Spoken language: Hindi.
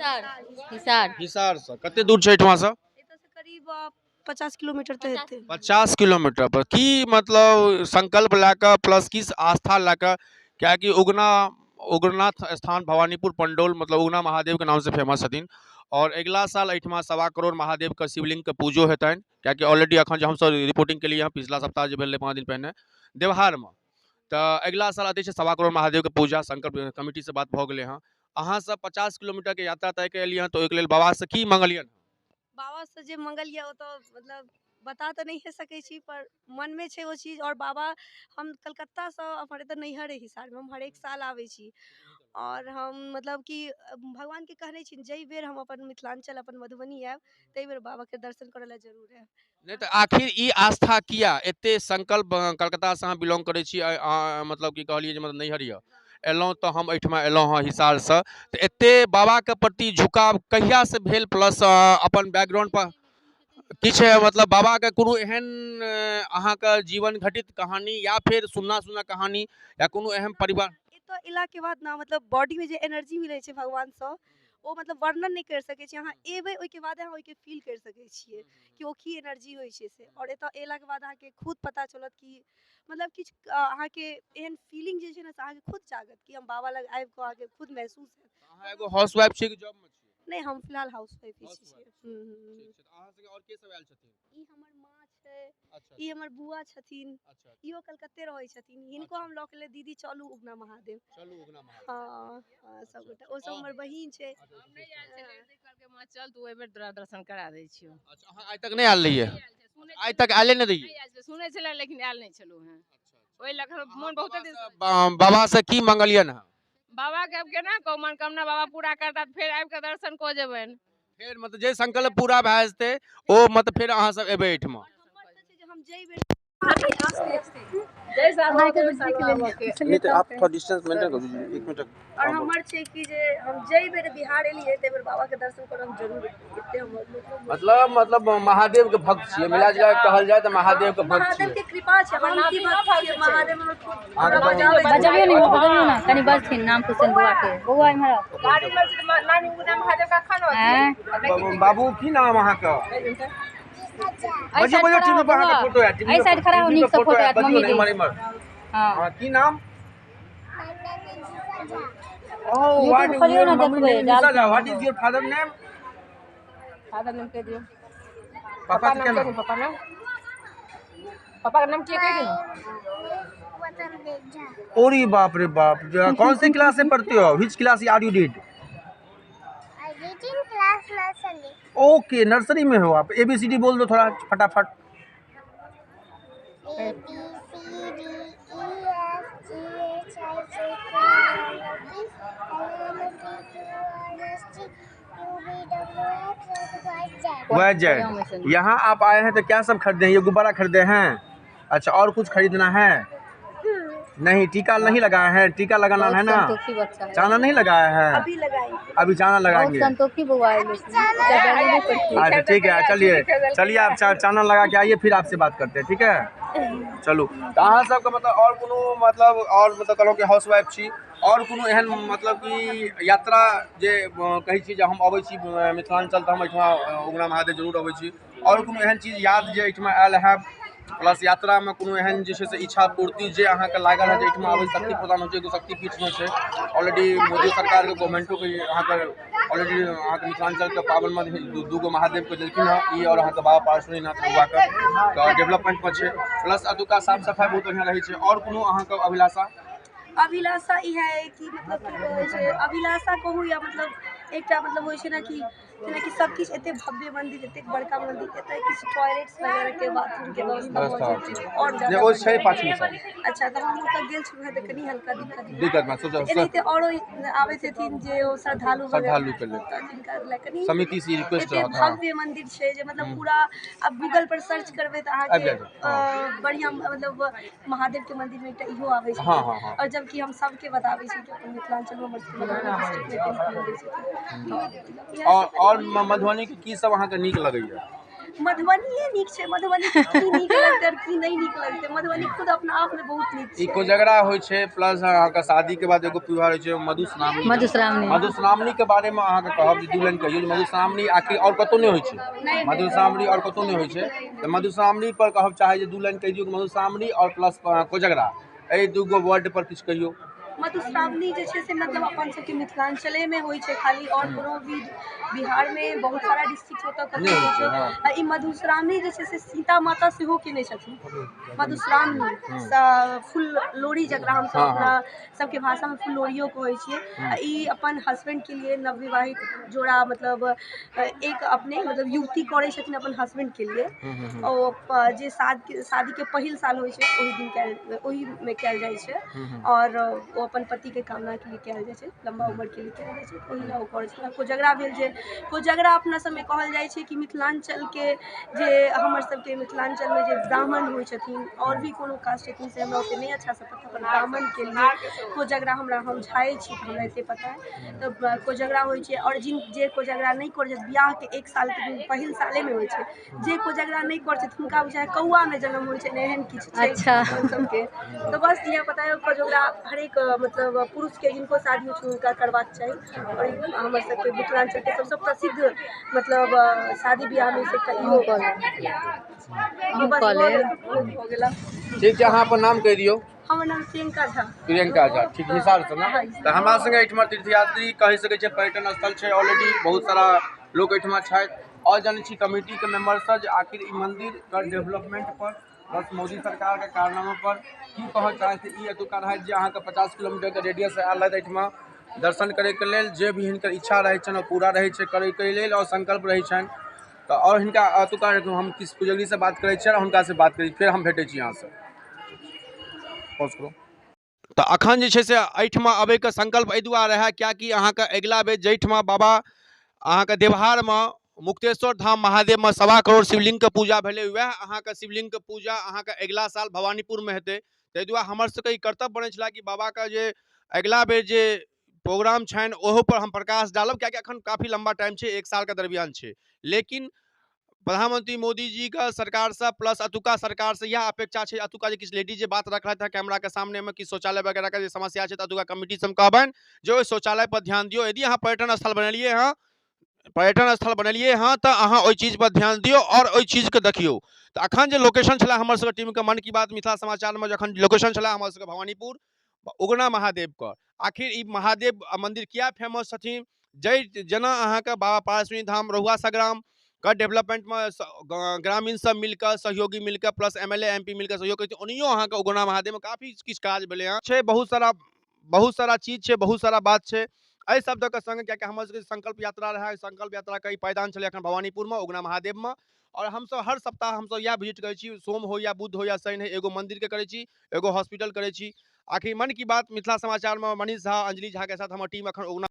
हिसार हिसार से कते दूर छै एठमा से? एतऽ से करीब 50 किलोमीटर तऽ हेतै। 50 किलोमीटर पर की मतलब संकल्प लए कऽ प्लस किस आस्था लए कऽ, क्या कि उग्रनाथ स्थान भवानीपुर पंडौल मतलब उगना महादेव के नाम से फेमस छथिन और अगला साल एठमा 1.25 करोड़ महादेव के शिवलिंग के पूजो हेतनि, क्या कि ऑलरेडी अखन जे हमसब रिपोर्टिंग के लिए यहाँ पिछला सप्ताह जो भेल 5 दिन पहले देवहार में, तो अगला साल अति 1.25 करोड़ महादेव के पूजा संकल्प कमिटी से बात भऽ गेलै हँ। अहाँ सब 50 किलोमीटर के यात्रा तय केलियै हँ, तो ओहिके लेल बाबा से की मंगलियन? बाबा से जे मंगलियै ओ तऽ मतलब बता तऽ नहीं सकै छी, पर मन में छै वो चीज। और बाबा हम कलकत्ता से हमर एतऽ नैहर है हिसार में, हम हर एक साल आबै छी और हम मतलब कि भगवान के कहने छी जई बेर हम अपन मिथिलांचल अपन मधुबनी आयब तई बेर बाबा के दर्शन करे ला जरूर आयब। नहीं तो आखिर ई आस्था किया एते संकल्प? कलकत्ता से अहाँ बिलोंग करै छी, मतलब कि कहलिए जे मतलब नैहर यऽ, एलहुँ तो हम एहिठमा एलहुँ हँ हिसार से, तो एते बाबा के प्रति झुकाव कहिया से भेल? प्लस अपन बैकग्राउंड पर किछ मतलब बाबा के कोनो एहन अहाँके जीवन घटित कहानी या फिर सुनना कहानी या कोनो एहन परिवार? एतऽ एला के बाद ना मतलब बॉडी में जे एनर्जी मिलै छै भगवान से ओ मतलब वर्णन नहीं कर सकै छी। अहाँ एबै ओहिके बाद अहाँ ओहिके फील कर सकै छियै कि ओ की एनर्जी होइ छै से। और एतऽ एला के बाद अहाँके खुद पता चलत कि मतलब किछ अहाँके एहन फीलिंग जे छै ना से अहाँके खुद जागत कि हम बाबा लग आबि कऽ अहाँके खुद महसूस हैत। अहाँ एगो हाउसवाइफ छी कि जॉब में छी? नहीं, हम फिलहाल हाउसवाइफ छी। ठीक छै, तऽ अहाँ संगे और के सब आयल छथिन? ई हमर माँ छै, अच्छा ई हमर बुआ छथिन, अच्छा इहो कलकत्ते रहै छथिन, हिनको हम लऽ के ले दीदी चलू उगना महादेव। चलू उगना महादेव। हाँ हाँ, सब गोटा ओ सब हमर बहिन छै। हम नहीं आयल छलियै तै कहलकै माँ चल तू एहि बेर तोरा दर्शन करा दै छियौ। अच्छा, अहाँ आइ तक नहीं आयल रहिए? आइ तक आले नहीं रहिए? सुनै छलै लेकिन आयल नहीं छलहुँ हैं। ओहि लऽ कऽ मोन बहुते दिन से बाबा से की मंगलियन हँ? बाबा के अब केना कहू, मनोकामना बाबा पूरा करता तऽ फेर आबि कऽ दर्शन कऽ जेबनि। फिर मतलब जे संकल्प पूरा भए जेतै ओ मतलब फिर अहाँ सब एबै एहिठमा? हमर तऽ छै जे हम जई बेर जैसा नहीं तो आप थोड़ा डिस्टेंस मेंटेन कर दीजिए, 1 मिनट। और हमर छै कि जे हम जई बेर बिहार एलियै तै बेर बाबा के दर्शन करब जरूर। एते हमर मतलब महादेव के भक्त छियै, मिला जुला के कहल जाए तो महादेव के भक्त महादेव छियै। के कृपा छै, हम की भक्त छियै महादेव हमर खुद बजाबियो नहीं ना कनी बजथिन नाम कुशन बुआ के बउआ इम्हर गाड़ी में नानी उगना महादेव का खाना है। बाबू की नाम अहाँ का? बजियो बजियो, टीवी पर अहाँ का फोटो है, टीवी ऐ साइड खड़ा हो, नीक से फोटो है मम्मी दी। हां की नाम? Oh, what is your mother name? What is your father name? Father नाम कह दियो। पापा का क्या नाम? पापा का नाम क्या कह दियो? ओरी बाप रे बाप, कौन सी क्लास से पढ़ते हो? Which class are you did? I did in class nursery. Okay, nursery में हो आप। ABCD बोल दो थोड़ा फटाफट। A B C D E F G H I J K L M N O P Q R S T U V W X Y Z। यहाँ आप आए हैं तो क्या सब खरीदे हैं? ये गुब्बारा खरीदे हैं? अच्छा, और कुछ खरीदना है? नहीं, टीका नहीं लगाया है? टीका लगाना है ना? चाना नहीं लगाया है? अभी लगाएंगे। अभी चाना लगाएंगे। संतोषी बुआ है अच्छा ठीक है, चलिए आप चाना लगा के आइए, फिर आपसे बात करते हैं, ठीक है? चलू, तो अहाँ सबके मतलब और कोनो मतलब कहलहुँ कि हाउसवाइफ छी, और कोनो एहन मतलब कि यात्रा जे कहै छी जे हम अबै छी मिथिलांचल तऽ हम एहिठमा उगना महादेव जरूर अबै छी, और कोनो एहन चीज याद जे एहिठमा आयल है? प्लस यात्रा में कोनो एहन जे छै से इच्छा पूर्ति जे अहाँके लागल है जे एहिठमा आबै शक्ति प्रदान होइ छै, एगो शक्तिपीठ में छै ऑलरेडी मोदी सरकार के गवर्नमेंटो के अहाँके ऑलरेडी अहाँके मिथिलांचल के पावन में दूगो महादेव के देलखिन है, ई और अहाँके बाबा पार्श्वनाथ बाबा के डेवलपमेंट में छै, प्लस अतुका साफ सफाई बहुत बढ़िया रहै छै। और कोनो अहाँके अभिलाषा ई है कि मतलब की कहै छै, अभिलाषा कहू या मतलब एकटा मतलब होइ छै ना कि जेनाकि सब किछु एते भव्य मंदिर, एते बड़का मंदिर, एते किछु टॉयलेट्स वगैरह के बाथरूम के व्यवस्था और ज्यादा ओ छै पाछू से। अच्छा, तो हम ओतऽ गेल छलहुँ तऽ कनी हल्का दिक्कत में एनाहिते औरो आबैत हेथिन जे ओ श्रद्धालु के लेल जिनका लए कनी समिति से रिक्वेस्ट एते रहत। भव्य मंदिर छै जे मतलब पूरा अब गूगल पर सर्च करबै तऽ अहाँके बढ़िया मतलब महादेव के मंदिर में एकटा इहो आबै छै। और जबकि हम सबके बताबै छी कि अपन मिथिलांचल में हमर डिस्ट्रिक्ट में कनी मंदिर छै। और मधुबनी के की सब अहाँके नीक लगैया? मधुबनी नीक छै, मधुबनी की नीक लगतै और की नहीं नीक लगतै, मधुबनी खुद अपना आप में बहुत नीक ई छै। कोजगरा होइ छै प्लस अहाँके शादी के बाद एगो त्योहार होइ छै मधुश्रावणी। मधुश्रावणी। मधुश्रावणी के बारे में अहाँके कहब जे दुल्हन कहियो मधुश्रावणी आखिर और कतौ नहीं होइ छै, मधुश्रावणी और कतौ नहीं होइ छै, तऽ मधुश्रावणी पर कहब चाहे जे दुल्हन कहि दियौ कि मधुश्रावणी और प्लस कोजगरा एहि दूगो वर्ड पर किछु कहियो। मधुश्रावणी जे छै से मतलब अपन सबके मिथिलांचले में होइ छै खाली, और कोनो भी बिहार में बहुत सारा डिस्ट्रिक्ट होता कतौ होइ छै। आ ई मधुश्रावणी जे छै से सीता माता सेहो केने छथिन मधुश्रावणी, फुल लोहड़ी जकरा हम सब अपना सबके भाषा में फुल लोहड़ियो कहै छियै। आ ई अपन हस्बैंड के लिए नवविवाहित जोड़ा मतलब एक अपने मतलब युवती करै छथिन अपन हस्बैंड के लिए, और जे शादी के पहिल साल होइ छै ओहि में कयल जाइ छै, और ओ अपन पति के कामना के लिए कयल जाइ छै, लंबा उम्र के लिए कयल जाइ छै, ओहि ला ओ करै छै। कोजगरा भेल जे कोजगरा अपना सब में कहल जाइ छै कि मिथिलांचल के जे हमर सबके मिथिलांचल में जे ब्राह्मण होइ छथिन और भी कोनो कास्ट छथिन से हमरा ओते नहीं अच्छा से पता, पर ब्राह्मण के लिए कोजगरा हम झाए छी तऽ हमरा एते पता है। तऽ कोजगरा होइ छै, और जे कोजगरा नहीं करै छै बियाह के 1 साल के पहिल साले में होइ छै, जे कोजगरा नहीं करै छै हुनका बुझाय कौआ में जन्म होइ छै, एहन किछु छै अपन सबके। तो बस इएह पता है कोजगरा हरेक मतलब पुरुष के जिनको शादी हो उनका करबाक चाहिए, और हमर सबके मिथिलांचल के सबसे प्रसिद्ध मतलब शादी ब्याह में से इहो हो गेला। ठीक छै, अहाँ अपन नाम कहि दियौ। हमर नाम प्रियंका झा। प्रियंका झा, ठीक हिसाब से ना। तऽ हमरा संगे एहिठमा तीर्थयात्री कहि सकै छै, पर्यटन स्थल छै, ऑलरेडी बहुत सारा लोग एहिठमा छथि, और जानै छी कमेटी के मेंबर से जे आखिर ई मंदिर के डेवलपमेंट पर बस मोदी सरकार के कारनामा पर की कहऽ चाहै छै। ई एतुका रहथि जे अहाँके 50 किलोमीटर के रेडियस से आयल रहथि एहिठमा दर्शन करे के लेल, जे भी हिनकर इच्छा रहै छनि पूरा रहै छै करे के लेल, और संकल्प रहै छनि। तऽ और हिनका एतुका हम किस पुजगरी से बात करै छियनि, हुनका से बात करी, फेर हम भेटै छी अहाँ से। तऽ अखन जे छै से एहिठमा अबैके संकल्प एहि दुआरे रहै कियाकि अहाँके अगिला बेर जाहिठमा बाबा अहाँके देवहारमे मुक्तेश्वर धाम महादेव में 1.25 करोड़ शिवलिंग के पूजा भेलै, वएह अहाँके शिवलिंग के पूजा अहाँके अगिला साल भवानीपुर में हेतै। ताहि दुआरे हमर सबके ई कर्तव्य बनै छलै कि बाबा के जे अगिला बेर जे प्रोग्राम छनि ओहो पर हम प्रकाश डालब, कियाकि अखन काफी लंबा टाइम छै, 1 साल के दरमियान छै। लेकिन प्रधानमंत्री मोदी जी का सरकार से प्लस अतुका सरकार से यह अपेक्षा है, अतुका किछु लेडीज जे बात रख रहा था कैमरा के सामने में कि शौचालय वगैरह का समस्या है, अतुका कमिटी से हम कहबनि जो शौचालय पर ध्यान दियो। यदि अहाँ पर्यटन स्थल बनेलिए हाँ तो अहाँ ओहि चीज पर ध्यान दियो और ओहि चीज के देखियो। तो अखन जे लोकेशन छला हमर सबके टीम के मन की बात मिथिला समाचार में, जखन लोकेशन छला हमर सबके भवानीपुर उगना महादेव के, आखिर ई महादेव मंदिर किया फेमस छथिन, जेना अहाँके बाबा पारसमणि धाम रहुआ संग्राम का डेवलपमेंट में ग्रामीण सब मिलकर सहयोगी मिलकर प्लस MLA MP मिलकर सहयोग करते, ओनियो अहाँके उगना महादेव में काफी किछु काज भेलै हँ छै, बहुत सारा चीज छै, बहुत सारा बात छै। एहि शब्द के संग कियाकि हमर सबके संकल्प यात्रा रहा, संकल्प यात्रा के पैदान चले अखन भवानीपुर में उगना महादेव में, और हम सब हर सप्ताह हम सब यह विजिट करै छी, सोम हो या बुध हो या शनि हो, एगो मंदिर के करै छी, एगो हॉस्पिटल करै छी। आखिर मन की बात मिथिला समाचार में मनीष झा अंजलि झा के साथ हमर टीम अखन उगना